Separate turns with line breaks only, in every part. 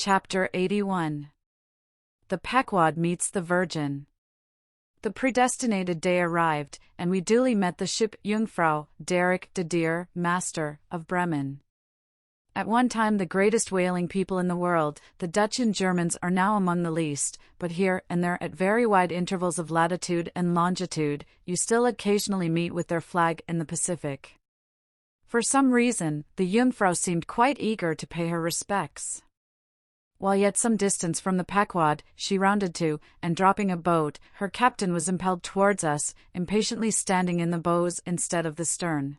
Chapter 81. The Pequod Meets the Virgin. The predestinated day arrived, and we duly met the ship Jungfrau, Derek de Deer, master, of Bremen. At one time the greatest whaling people in the world, the Dutch and Germans are now among the least, but here and there at very wide intervals of latitude and longitude, you still occasionally meet with their flag in the Pacific. For some reason, the Jungfrau seemed quite eager to pay her respects. While yet some distance from the Pequod, she rounded to, and dropping a boat, her captain was impelled towards us, impatiently standing in the bows instead of the stern.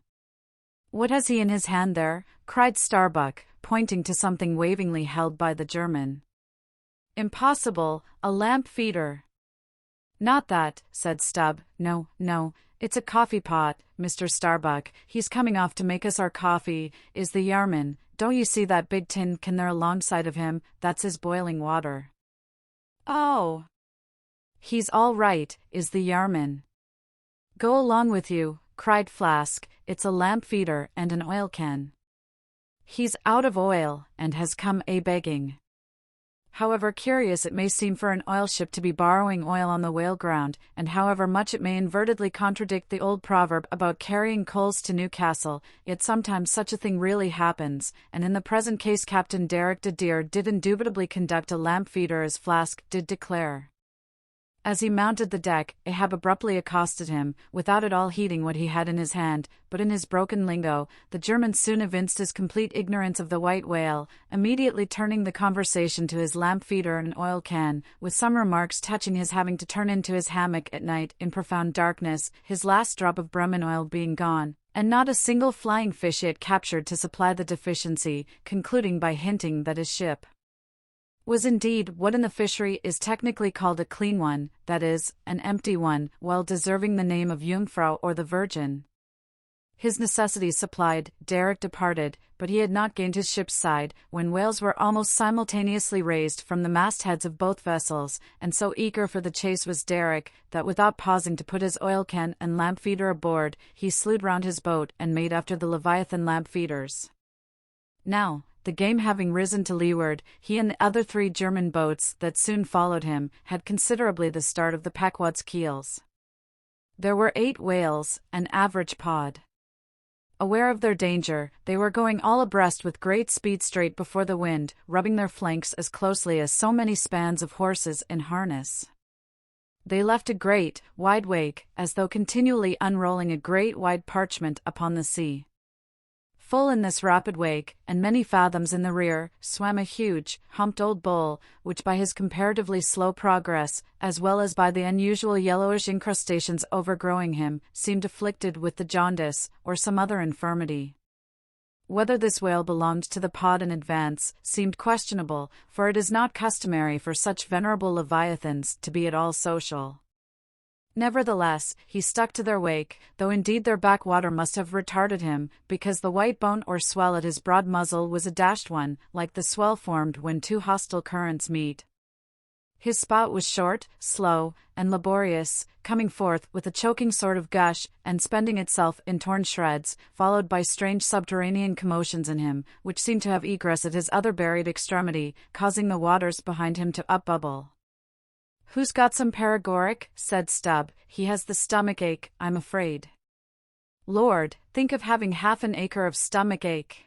"What has he in his hand there?" cried Starbuck, pointing to something wavingly held by the German. "Impossible, a lamp feeder." "Not that," said Stubb. No, it's a coffee pot, Mr. Starbuck. He's coming off to make us our coffee, is the yarman. Don't you see that big tin can there alongside of him? That's his boiling water." "Oh, he's all right, is the yarman." "Go along with you," cried Flask. "It's a lamp feeder and an oil can. He's out of oil, and has come a-begging." However curious it may seem for an oil ship to be borrowing oil on the whale ground, and however much it may inadvertently contradict the old proverb about carrying coals to Newcastle, yet sometimes such a thing really happens, and in the present case Captain Derek de Deer did indubitably conduct a lamp feeder as Flask did declare. As he mounted the deck, Ahab abruptly accosted him, without at all heeding what he had in his hand, but in his broken lingo. The German soon evinced his complete ignorance of the white whale, immediately turning the conversation to his lamp feeder and oil can, with some remarks touching his having to turn into his hammock at night in profound darkness, his last drop of Bremen oil being gone, and not a single flying fish yet captured to supply the deficiency, concluding by hinting that his ship was indeed what in the fishery is technically called a clean one, that is, an empty one, well deserving the name of Jungfrau or the Virgin. His necessities supplied, Derek departed, but he had not gained his ship's side, when whales were almost simultaneously raised from the mastheads of both vessels, and so eager for the chase was Derek, that without pausing to put his oil can and lamp feeder aboard, he slewed round his boat and made after the Leviathan lamp feeders. Now, the game having risen to leeward, he and the other 3 German boats that soon followed him had considerably the start of the Pequod's keels. There were 8 whales, an average pod. Aware of their danger, they were going all abreast with great speed straight before the wind, rubbing their flanks as closely as so many spans of horses in harness. They left a great, wide wake, as though continually unrolling a great wide parchment upon the sea. Full in this rapid wake, and many fathoms in the rear, swam a huge, humped old bull, which by his comparatively slow progress, as well as by the unusual yellowish incrustations overgrowing him, seemed afflicted with the jaundice, or some other infirmity. Whether this whale belonged to the pod in advance, seemed questionable, for it is not customary for such venerable leviathans to be at all social. Nevertheless, he stuck to their wake, though indeed their backwater must have retarded him, because the white bone or swell at his broad muzzle was a dashed one, like the swell formed when 2 hostile currents meet. His spout was short, slow, and laborious, coming forth with a choking sort of gush, and spending itself in torn shreds, followed by strange subterranean commotions in him, which seemed to have egress at his other buried extremity, causing the waters behind him to upbubble. "Who's got some paregoric?" said Stubb. "He has the stomach ache, I'm afraid." "Lord, think of having half an acre of stomach ache."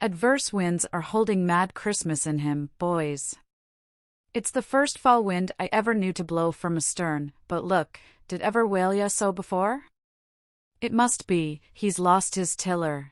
"Adverse winds are holding mad Christmas in him, boys. It's the first fall wind I ever knew to blow from astern, but look, did ever whale ya so before? It must be, he's lost his tiller."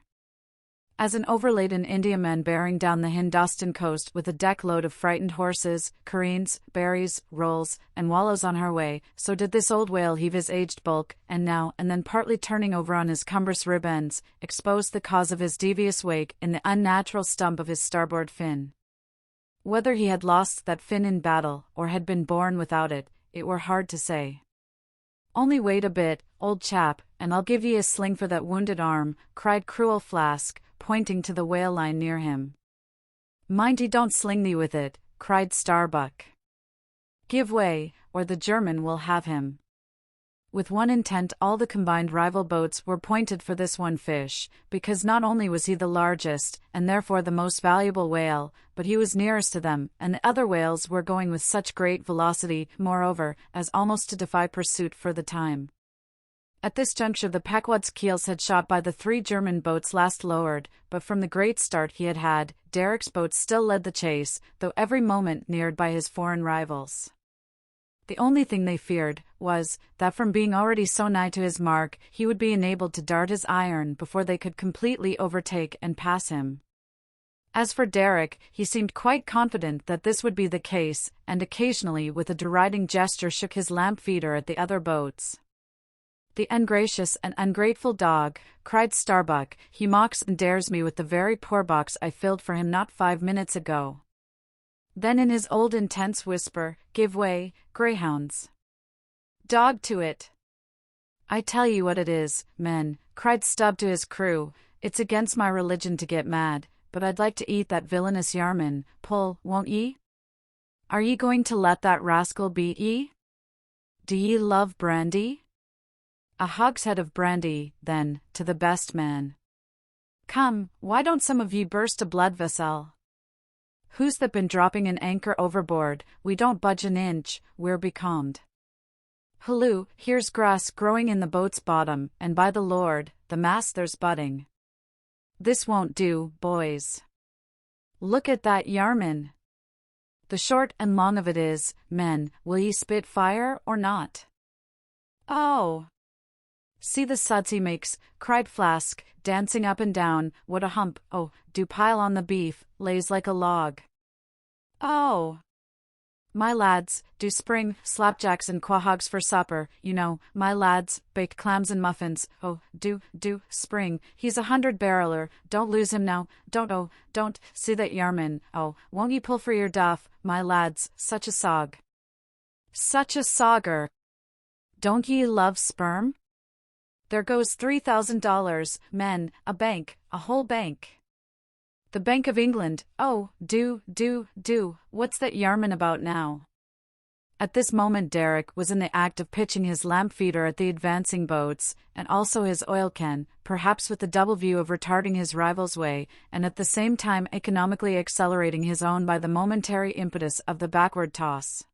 As an overladen Indiaman bearing down the Hindostan coast with a deck-load of frightened horses, careens, berries, rolls, and wallows on her way, so did this old whale heave his aged bulk, and now and then partly turning over on his cumbrous rib ends, exposed the cause of his devious wake in the unnatural stump of his starboard fin. Whether he had lost that fin in battle, or had been born without it, it were hard to say. "Only wait a bit, old chap, and I'll give ye a sling for that wounded arm," cried cruel Flask, pointing to the whale line near him. "Mind he don't sling thee with it," cried Starbuck. "Give way, or the German will have him." With one intent, all the combined rival boats were pointed for this one fish, because not only was he the largest, and therefore the most valuable whale, but he was nearest to them, and the other whales were going with such great velocity, moreover, as almost to defy pursuit for the time. At this juncture the Pequod's keels had shot by the 3 German boats last lowered, but from the great start he had had, Derek's boat still led the chase, though every moment neared by his foreign rivals. The only thing they feared was that from being already so nigh to his mark, he would be enabled to dart his iron before they could completely overtake and pass him. As for Derek, he seemed quite confident that this would be the case, and occasionally with a deriding gesture shook his lamp feeder at the other boats. "The ungracious and ungrateful dog," cried Starbuck, "he mocks and dares me with the very poor box I filled for him not 5 minutes ago." Then in his old intense whisper, "Give way, greyhounds. Dog to it. I tell you what it is, men," cried Stubb to his crew, "it's against my religion to get mad, but I'd like to eat that villainous Yarman. Pull, won't ye? Are ye going to let that rascal beat ye? Do ye love brandy? A hogshead of brandy, then, to the best man. Come, why don't some of ye burst a blood vessel? Who's that been dropping an anchor overboard? We don't budge an inch, we're becalmed. Halloo, here's grass growing in the boat's bottom, and by the Lord, the mast there's budding. This won't do, boys. Look at that Yarman. The short and long of it is, men, will ye spit fire or not? Oh! See the suds he makes," cried Flask, dancing up and down. "What a hump! Oh, do pile on the beef, lays like a log. Oh! My lads, do spring, slapjacks and quahogs for supper, you know, my lads, baked clams and muffins. Oh, do, spring, he's 100-barreler, don't lose him now, don't, see that Yarman, oh, won't ye pull for your duff, my lads, such a sog. Such a sogger. Don't ye love sperm? There goes $3,000, men, a bank, a whole bank. The Bank of England, oh, do, what's that Yarman about now?" At this moment Derek was in the act of pitching his lamp feeder at the advancing boats, and also his oil can, perhaps with the double view of retarding his rival's way, and at the same time economically accelerating his own by the momentary impetus of the backward toss.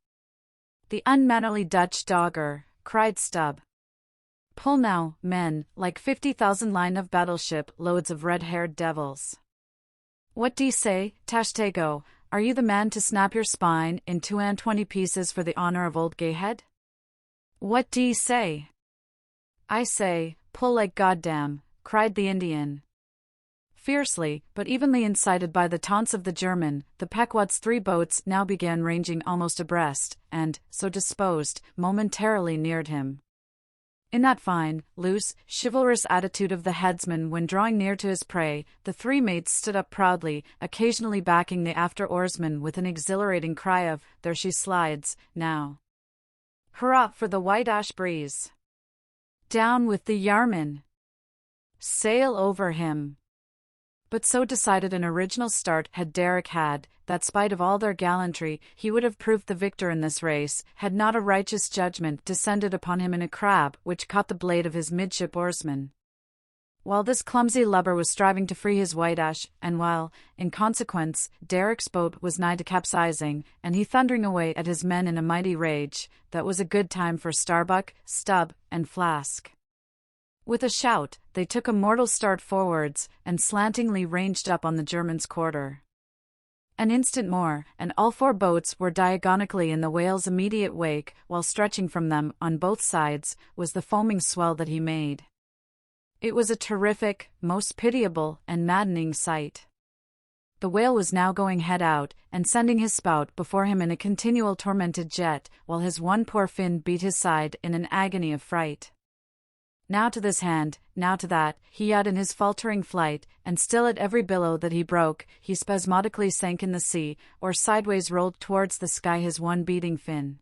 "The unmannerly Dutch dogger," cried Stubb. "Pull now, men, like 50,000 line of battleship loads of red-haired devils. What d'ye say, Tashtego, are you the man to snap your spine in 22 pieces for the honor of old Gayhead? What d'ye say?" "I say, pull like goddamn," cried the Indian. Fiercely, but evenly incited by the taunts of the German, the Pequod's 3 boats now began ranging almost abreast, and, so disposed, momentarily neared him. In that fine, loose, chivalrous attitude of the headsman when drawing near to his prey, the 3 mates stood up proudly, occasionally backing the after-oarsman with an exhilarating cry of, "There she slides, now. Hurrah for the white ash breeze! Down with the Yarman! Sail over him!" But so decided an original start had Derek had, that spite of all their gallantry, he would have proved the victor in this race, had not a righteous judgment descended upon him in a crab which caught the blade of his midship oarsman. While this clumsy lubber was striving to free his white ash, and while, in consequence, Derek's boat was nigh to capsizing, and he thundering away at his men in a mighty rage, that was a good time for Starbuck, Stubb, and Flask. With a shout, they took a mortal start forwards, and slantingly ranged up on the German's quarter. An instant more, and all 4 boats were diagonically in the whale's immediate wake, while stretching from them, on both sides, was the foaming swell that he made. It was a terrific, most pitiable, and maddening sight. The whale was now going head out, and sending his spout before him in a continual tormented jet, while his one poor fin beat his side in an agony of fright. Now to this hand, now to that, he yawed in his faltering flight, and still at every billow that he broke, he spasmodically sank in the sea, or sideways rolled towards the sky his one beating fin.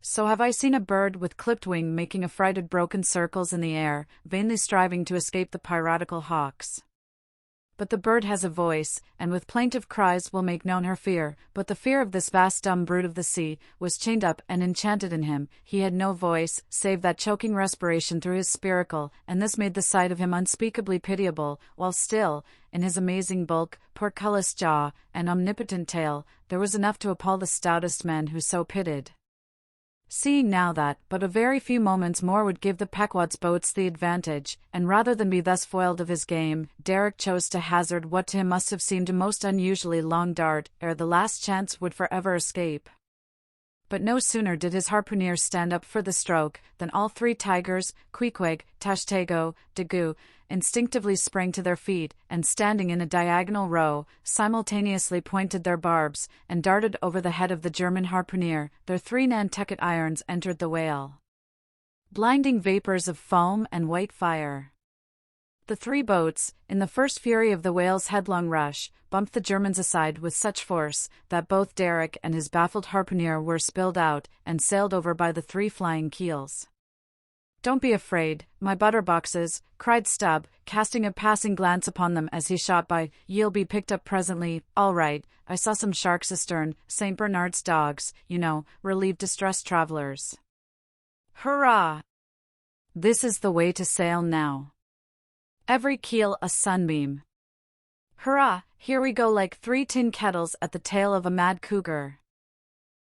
So have I seen a bird with clipped wing making affrighted broken circles in the air, vainly striving to escape the piratical hawks. But the bird has a voice, and with plaintive cries will make known her fear. But the fear of this vast dumb brute of the sea was chained up and enchanted in him. He had no voice, save that choking respiration through his spiracle, and this made the sight of him unspeakably pitiable, while still, in his amazing bulk, portcullis jaw, and omnipotent tail, there was enough to appall the stoutest men who so pitied. Seeing now that but a very few moments more would give the Pequod's boats the advantage, and rather than be thus foiled of his game, Derrick chose to hazard what to him must have seemed a most unusually long dart, ere the last chance would forever escape. But no sooner did his harpooner stand up for the stroke, than all three tigers, Queequeg, Tashtego, Daggoo, instinctively sprang to their feet, and standing in a diagonal row, simultaneously pointed their barbs, and darted over the head of the German harpooner. Their 3 Nantucket irons entered the whale. Blinding vapors of foam and white fire. The 3 boats, in the first fury of the whale's headlong rush, bumped the Germans aside with such force, that both Derrick and his baffled harpooner were spilled out, and sailed over by the 3 flying keels. "Don't be afraid, my butterboxes," cried Stubb, casting a passing glance upon them as he shot by. "Ye'll be picked up presently, all right. I saw some sharks astern, St. Bernard's dogs, you know, relieve distressed travelers. Hurrah! This is the way to sail now. Every keel a sunbeam. Hurrah, here we go like 3 tin kettles at the tail of a mad cougar.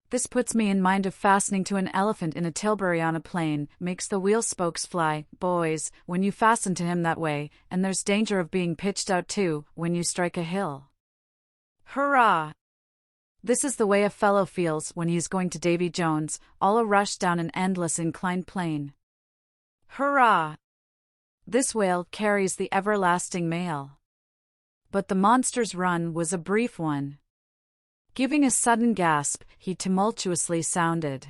This puts me in mind of fastening to an elephant in a tilbury on a plain, makes the wheel spokes fly, boys, when you fasten to him that way, and there's danger of being pitched out too, when you strike a hill. Hurrah! This is the way a fellow feels when he is going to Davy Jones, all a rush down an endless inclined plane. Hurrah! This whale carries the everlasting mail." But the monster's run was a brief one. Giving a sudden gasp, he tumultuously sounded.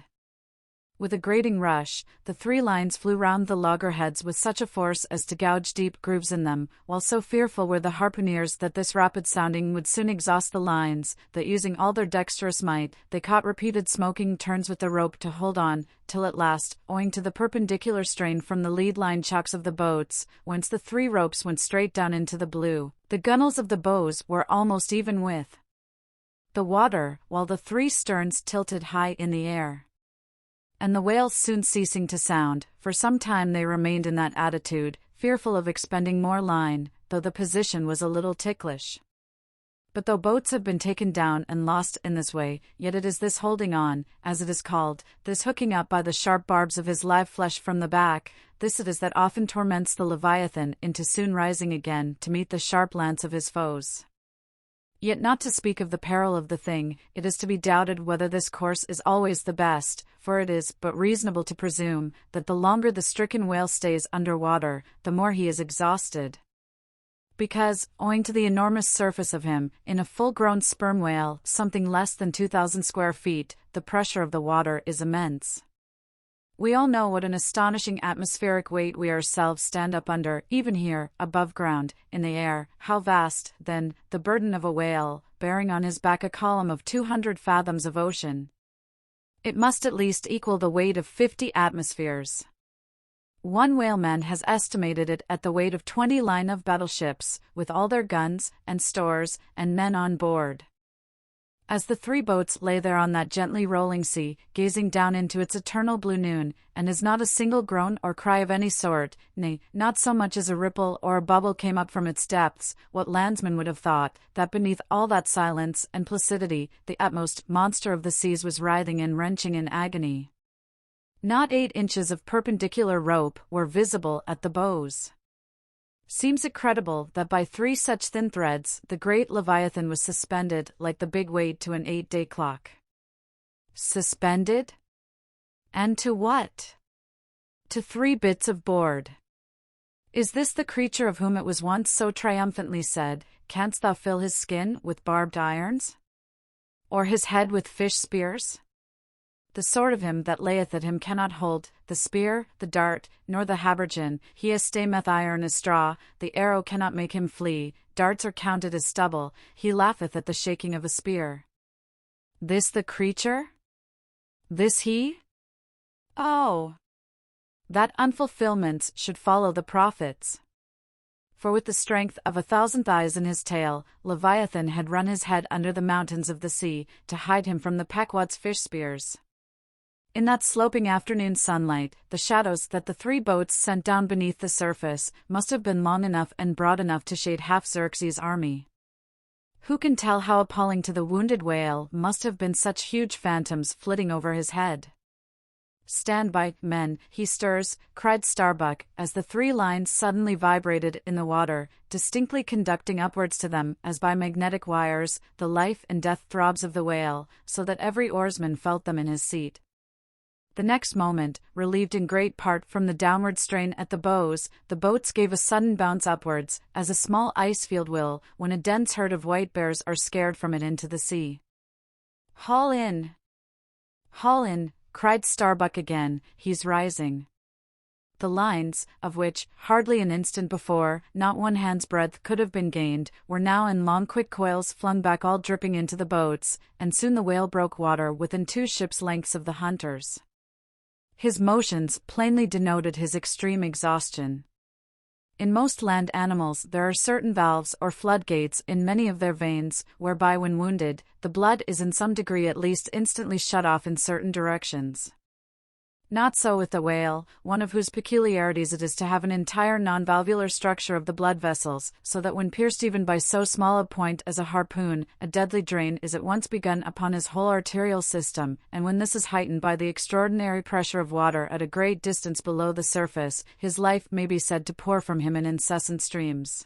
With a grating rush, the 3 lines flew round the loggerheads with such a force as to gouge deep grooves in them, while so fearful were the harpooneers that this rapid sounding would soon exhaust the lines, that using all their dexterous might, they caught repeated smoking turns with the rope to hold on, till at last, owing to the perpendicular strain from the lead-line chocks of the boats, whence the 3 ropes went straight down into the blue, the gunwales of the bows were almost even with the water, while the 3 sterns tilted high in the air. And the whales soon ceasing to sound, for some time they remained in that attitude, fearful of expending more line, though the position was a little ticklish. But though boats have been taken down and lost in this way, yet it is this holding on, as it is called, this hooking up by the sharp barbs of his live flesh from the back, this it is that often torments the Leviathan into soon rising again to meet the sharp lance of his foes. Yet not to speak of the peril of the thing, it is to be doubted whether this course is always the best, for it is but reasonable to presume that the longer the stricken whale stays under water, the more he is exhausted. Because, owing to the enormous surface of him, in a full-grown sperm whale, something less than 2,000 square feet, the pressure of the water is immense. We all know what an astonishing atmospheric weight we ourselves stand up under, even here, above ground, in the air. How vast, then, the burden of a whale, bearing on his back a column of 200 fathoms of ocean. It must at least equal the weight of 50 atmospheres. One whaleman has estimated it at the weight of 20 line of battleships, with all their guns, and stores, and men on board. As the 3 boats lay there on that gently rolling sea, gazing down into its eternal blue noon, and as not a single groan or cry of any sort, nay, not so much as a ripple or a bubble came up from its depths, what landsman would have thought, that beneath all that silence and placidity, the utmost monster of the seas was writhing and wrenching in agony. Not 8 inches of perpendicular rope were visible at the bows. Seems it credible that by 3 such thin threads the great Leviathan was suspended like the big weight to an 8-day clock. Suspended? And to what? To 3 bits of board. Is this the creature of whom it was once so triumphantly said, "Canst thou fill his skin with barbed irons? Or his head with fish spears? The sword of him that layeth at him cannot hold, the spear, the dart, nor the habergeon. He estameth iron as straw, the arrow cannot make him flee, darts are counted as stubble, he laugheth at the shaking of a spear." This the creature? This he? Oh! That unfulfillments should follow the prophets. for with the strength of 1,000 thighs in his tail, Leviathan had run his head under the mountains of the sea, to hide him from the Pequod's fish spears. In that sloping afternoon sunlight, the shadows that the three boats sent down beneath the surface must have been long enough and broad enough to shade half Xerxes' army. Who can tell how appalling to the wounded whale must have been such huge phantoms flitting over his head? "Stand by, men, he stirs," cried Starbuck, as the three lines suddenly vibrated in the water, distinctly conducting upwards to them, as by magnetic wires, the life and death throbs of the whale, so that every oarsman felt them in his seat. The next moment, relieved in great part from the downward strain at the bows, the boats gave a sudden bounce upwards, as a small ice field will when a dense herd of white bears are scared from it into the sea. "Haul in! Haul in!" cried Starbuck again, "he's rising." The lines, of which, hardly an instant before, not one hand's breadth could have been gained, were now in long quick coils flung back all dripping into the boats, and soon the whale broke water within 2 ships' lengths of the hunters. His motions plainly denoted his extreme exhaustion. In most land animals there are certain valves or floodgates in many of their veins, whereby when wounded, the blood is in some degree at least instantly shut off in certain directions. Not so with the whale, one of whose peculiarities it is to have an entire non-valvular structure of the blood vessels, so that when pierced even by so small a point as a harpoon, a deadly drain is at once begun upon his whole arterial system, and when this is heightened by the extraordinary pressure of water at a great distance below the surface, his life may be said to pour from him in incessant streams.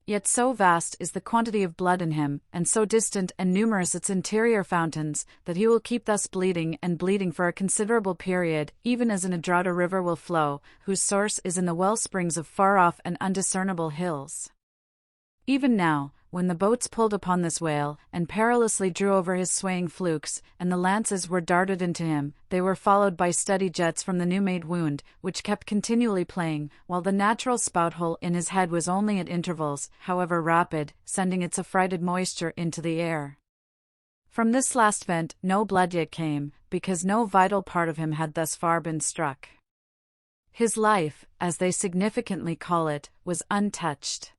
Yet so vast is the quantity of blood in him, and so distant and numerous its interior fountains, that he will keep thus bleeding and bleeding for a considerable period, even as in a drought a river will flow, whose source is in the well-springs of far-off and undiscernible hills. Even now, when the boats pulled upon this whale, and perilously drew over his swaying flukes, and the lances were darted into him, they were followed by steady jets from the new-made wound, which kept continually playing, while the natural spout-hole in his head was only at intervals, however rapid, sending its affrighted moisture into the air. From this last vent no blood yet came, because no vital part of him had thus far been struck. His life, as they significantly call it, was untouched.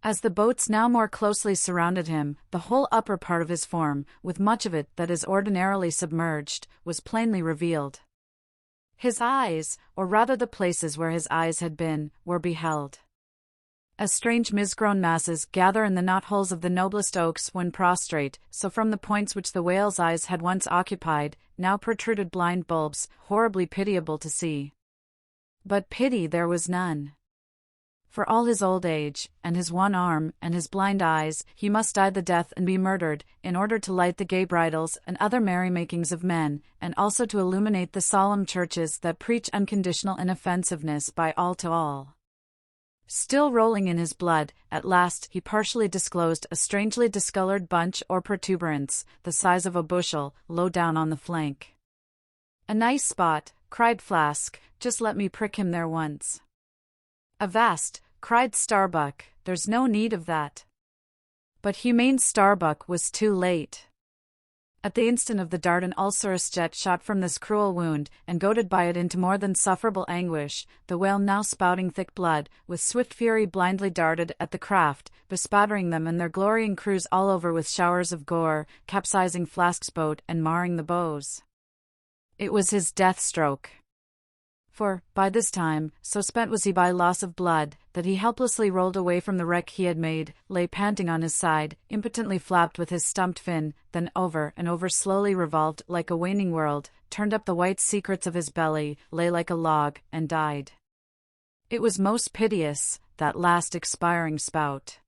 As the boats now more closely surrounded him, the whole upper part of his form, with much of it that is ordinarily submerged, was plainly revealed. His eyes, or rather the places where his eyes had been, were beheld. As strange mist-grown masses gather in the knot-holes of the noblest oaks when prostrate, so from the points which the whale's eyes had once occupied, now protruded blind bulbs, horribly pitiable to see. But pity there was none. For all his old age, and his one arm, and his blind eyes, he must die the death and be murdered, in order to light the gay bridals and other merrymakings of men, and also to illuminate the solemn churches that preach unconditional inoffensiveness by all to all. Still rolling in his blood, at last he partially disclosed a strangely discolored bunch or protuberance, the size of a bushel, low down on the flank. "A nice spot," cried Flask, "just let me prick him there once." "Avast," cried Starbuck, "there's no need of that." But humane Starbuck was too late. At the instant of the dart an ulcerous jet shot from this cruel wound, and goaded by it into more than sufferable anguish, the whale now spouting thick blood, with swift fury blindly darted at the craft, bespattering them and their glorying crews all over with showers of gore, capsizing Flask's boat and marring the bows. It was his death stroke. For, by this time, so spent was he by loss of blood, that he helplessly rolled away from the wreck he had made, lay panting on his side, impotently flapped with his stumped fin, then over and over slowly revolved like a waning world, turned up the white secrets of his belly, lay like a log, and died. It was most piteous, that last expiring spout.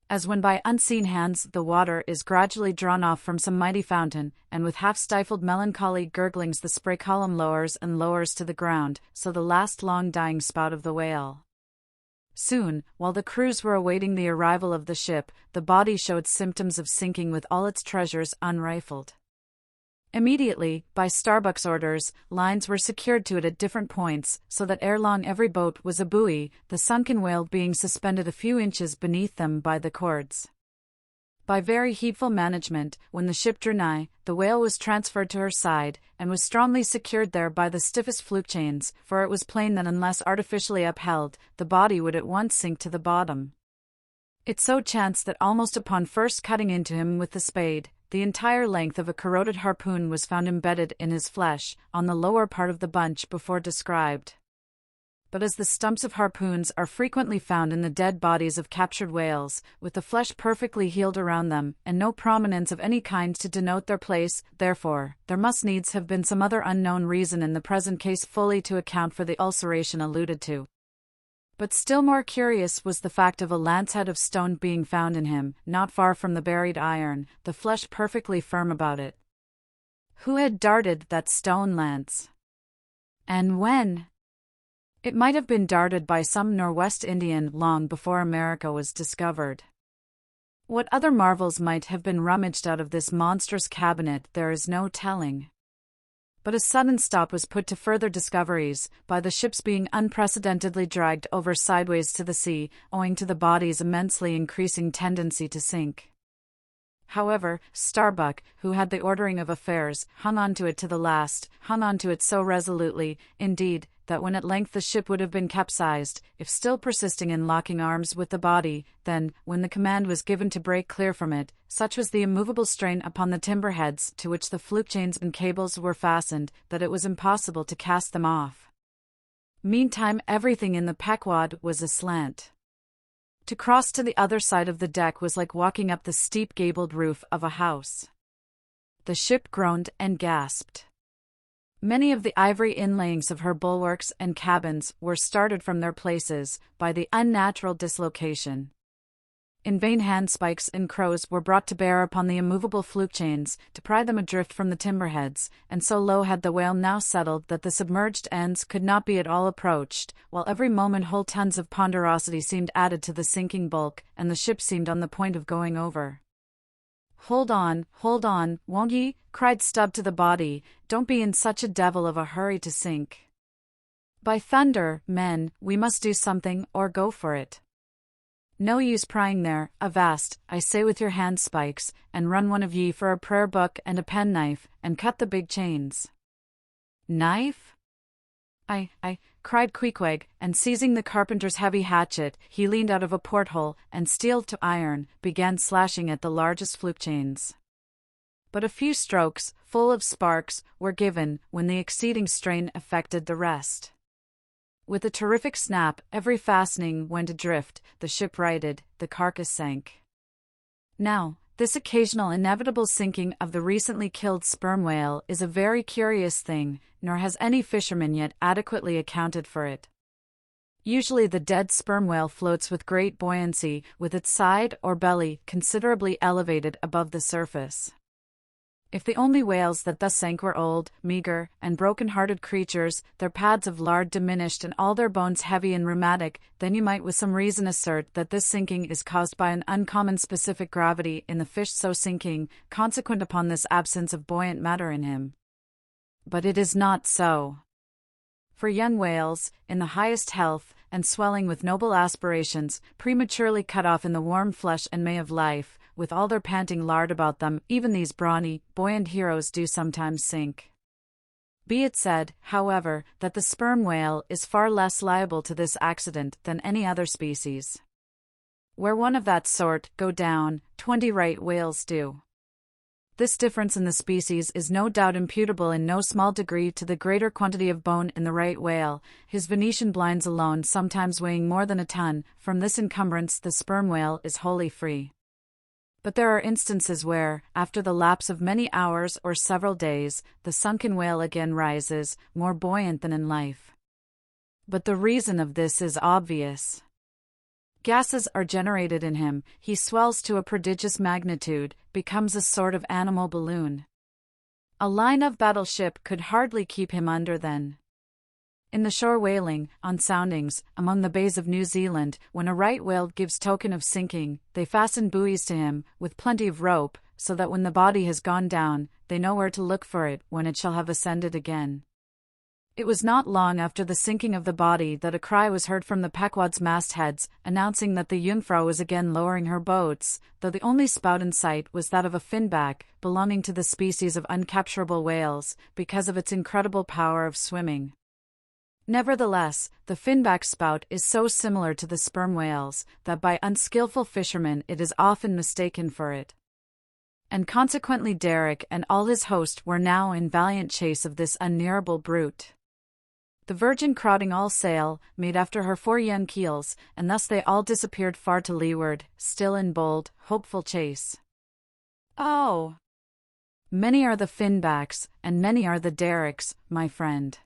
As when by unseen hands the water is gradually drawn off from some mighty fountain, and with half-stifled melancholy gurglings the spray column lowers and lowers to the ground, so the last long-dying spout of the whale. Soon, while the crews were awaiting the arrival of the ship, the body showed symptoms of sinking with all its treasures unrifled. Immediately, by Starbuck's orders, lines were secured to it at different points, so that ere long every boat was a buoy, the sunken whale being suspended a few inches beneath them by the cords. By very heedful management, when the ship drew nigh, the whale was transferred to her side, and was strongly secured there by the stiffest fluke chains, for it was plain that unless artificially upheld, the body would at once sink to the bottom. It so chanced that almost upon first cutting into him with the spade, the entire length of a corroded harpoon was found embedded in his flesh, on the lower part of the bunch before described. But as the stumps of harpoons are frequently found in the dead bodies of captured whales, with the flesh perfectly healed around them, and no prominence of any kind to denote their place, therefore, there must needs have been some other unknown reason in the present case fully to account for the ulceration alluded to. But still more curious was the fact of a lance-head of stone being found in him, not far from the buried iron, the flesh perfectly firm about it. Who had darted that stone lance? And when? It might have been darted by some Northwest Indian long before America was discovered. What other marvels might have been rummaged out of this monstrous cabinet there is no telling. But a sudden stop was put to further discoveries, by the ship's being unprecedentedly dragged over sideways to the sea, owing to the body's immensely increasing tendency to sink. However, Starbuck, who had the ordering of affairs, hung on to it to the last, hung on to it so resolutely, indeed, that when at length the ship would have been capsized, if still persisting in locking arms with the body, then, when the command was given to break clear from it, such was the immovable strain upon the timber heads to which the fluke chains and cables were fastened, that it was impossible to cast them off. Meantime everything in the Pequod was aslant. To cross to the other side of the deck was like walking up the steep gabled roof of a house. The ship groaned and gasped. Many of the ivory inlayings of her bulwarks and cabins were started from their places by the unnatural dislocation. In vain handspikes and crows were brought to bear upon the immovable fluke chains to pry them adrift from the timberheads, and so low had the whale now settled that the submerged ends could not be at all approached, while every moment whole tons of ponderosity seemed added to the sinking bulk, and the ship seemed on the point of going over. Hold on, won't ye?" cried Stubb to the body, "don't be in such a devil of a hurry to sink. By thunder, men, we must do something, or go for it. No use prying there, avast, I say with your handspikes, and run one of ye for a prayer book and a penknife, and cut the big chains." "Knife?" I, cried Queequeg, and seizing the carpenter's heavy hatchet, he leaned out of a porthole, and steel to iron, began slashing at the largest fluke chains. But a few strokes, full of sparks, were given, when the exceeding strain affected the rest. With a terrific snap, every fastening went adrift, the ship righted, the carcass sank. Now, this occasional inevitable sinking of the recently killed sperm whale is a very curious thing, nor has any fisherman yet adequately accounted for it. Usually the dead sperm whale floats with great buoyancy, with its side or belly considerably elevated above the surface. If the only whales that thus sank were old, meagre, and broken-hearted creatures, their pads of lard diminished and all their bones heavy and rheumatic, then you might with some reason assert that this sinking is caused by an uncommon specific gravity in the fish so sinking, consequent upon this absence of buoyant matter in him. But it is not so. For young whales, in the highest health, and swelling with noble aspirations, prematurely cut off in the warm flesh and May of life, with all their panting lard about them, even these brawny, buoyant heroes do sometimes sink. Be it said, however, that the sperm whale is far less liable to this accident than any other species. Where one of that sort go down, 20 right whales do. This difference in the species is no doubt imputable in no small degree to the greater quantity of bone in the right whale, his Venetian blinds alone sometimes weighing more than a ton. From this encumbrance the sperm whale is wholly free. But there are instances where, after the lapse of many hours or several days, the sunken whale again rises, more buoyant than in life. But the reason of this is obvious. Gases are generated in him, he swells to a prodigious magnitude, becomes a sort of animal balloon. A line of battleship could hardly keep him under then. In the shore whaling, on soundings, among the bays of New Zealand, when a right whale gives token of sinking, they fasten buoys to him, with plenty of rope, so that when the body has gone down, they know where to look for it when it shall have ascended again. It was not long after the sinking of the body that a cry was heard from the Pequod's mastheads, announcing that the Jungfrau was again lowering her boats, though the only spout in sight was that of a finback, belonging to the species of uncapturable whales, because of its incredible power of swimming. Nevertheless, the finback spout is so similar to the sperm whale's that by unskillful fishermen it is often mistaken for it. And consequently Derek and all his host were now in valiant chase of this unnearable brute. The Virgin, crowding all sail, made after her 4 young keels, and thus they all disappeared far to leeward, still in bold, hopeful chase. Oh! Many are the finbacks, and many are the Derricks, my friend.